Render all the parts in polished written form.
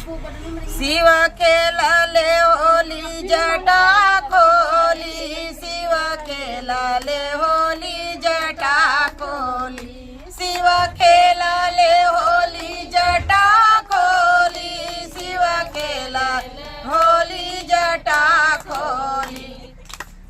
शिव के लाले होली जटा खोली, शिव के लाले होली जटा खोली, शिव के लाले होली जटा खोली, शिव के लाले होली जटा खोली,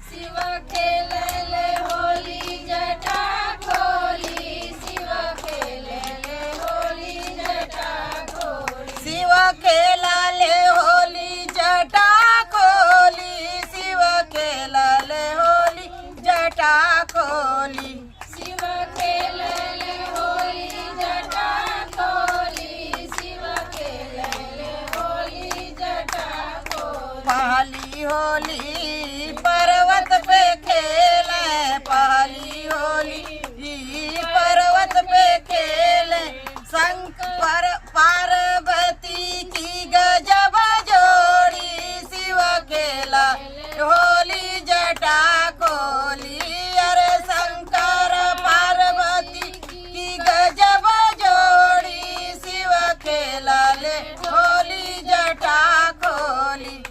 शिव के लाले होली जटा खोली, शिव के लाले होली जटा खोली, शिव के लाले होली जटा खोली, शिव के लाले होली जटा खोली, शिव के लाले होली जटा खोली, शिव के लाले होली जटा खोली। पहली होली पर्वत पे खेले, पहली होली पर्वत पे खेले, शंकर पार्वती की गजब जोड़ी, शिव के लाले होली जटा खोली, अरे शंकर पार्वती की गजब जोड़ी, शिव के लाले होली जटा खोली,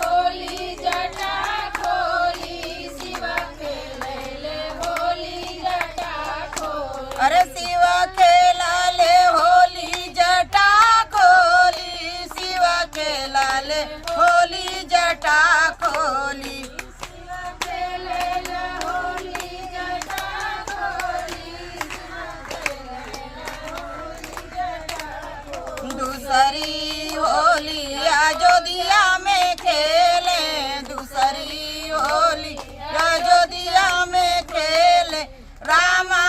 होली जटा खोली, शिव के लाले होली जटा खोली, अरे शिव के लाले होली जटा खोली, शिव के लाले होली जटा खोली, दूसरी होली अयोध्या में खेले, दूसरी होली अयोध्या में खेले, रामा